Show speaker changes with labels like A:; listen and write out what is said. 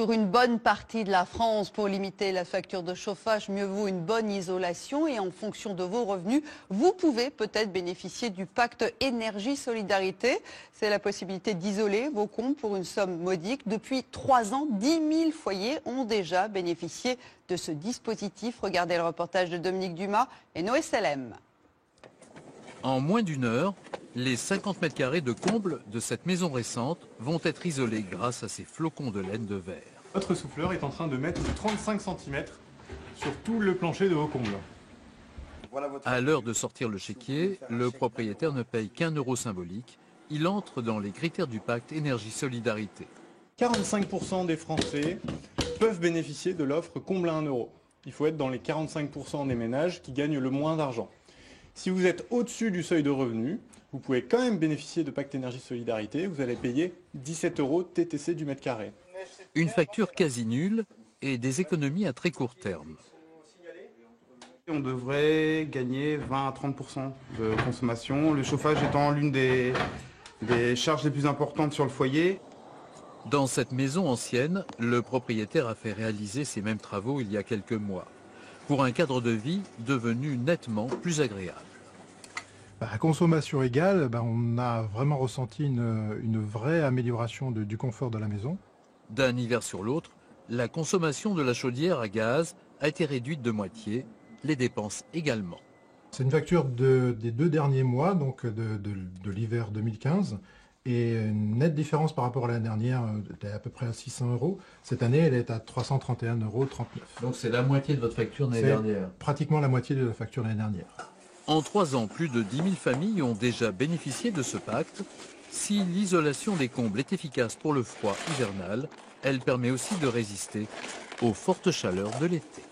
A: Sur une bonne partie de la France, pour limiter la facture de chauffage, mieux vaut une bonne isolation et en fonction de vos revenus, vous pouvez peut-être bénéficier du pacte énergie-solidarité. C'est la possibilité d'isoler vos comptes pour une somme modique. Depuis 3 ans, 10 000 foyers ont déjà bénéficié de ce dispositif. Regardez le reportage de Dominique Dumas et Noé Selem.
B: En moins d'une heure, les 50 mètres carrés de comble de cette maison récente vont être isolés grâce à ces flocons de laine de verre.
C: Notre souffleur est en train de mettre 35 cm sur tout le plancher de vos combles.
B: À l'heure de sortir le chéquier, le propriétaire ne paye qu'1 euro symbolique. Il entre dans les critères du pacte énergie-solidarité.
C: 45% des Français peuvent bénéficier de l'offre comble à 1 euro. Il faut être dans les 45% des ménages qui gagnent le moins d'argent. Si vous êtes au-dessus du seuil de revenu, vous pouvez quand même bénéficier de pacte énergie-solidarité. Vous allez payer 17 euros TTC du mètre carré.
B: Une facture quasi nulle et des économies à très court terme.
D: On devrait gagner 20 à 30% de consommation, le chauffage étant l'une des charges les plus importantes sur le foyer.
B: Dans cette maison ancienne, le propriétaire a fait réaliser ces mêmes travaux il y a quelques mois, pour un cadre de vie devenu nettement plus agréable.
E: À consommation égale, on a vraiment ressenti une vraie amélioration du confort de la maison.
B: D'un hiver sur l'autre, la consommation de la chaudière à gaz a été réduite de moitié, les dépenses également.
E: C'est une facture des 2 derniers mois, donc de l'hiver 2015, et une nette différence par rapport à l'année dernière, elle était à peu près à 600 euros. Cette année, elle est à 331,39 euros.
B: Donc c'est la moitié de votre facture l'année dernière.
E: Pratiquement la moitié de la facture l'année dernière.
B: En 3 ans, plus de 10 000 familles ont déjà bénéficié de ce pacte. Si l'isolation des combles est efficace pour le froid hivernal, elle permet aussi de résister aux fortes chaleurs de l'été.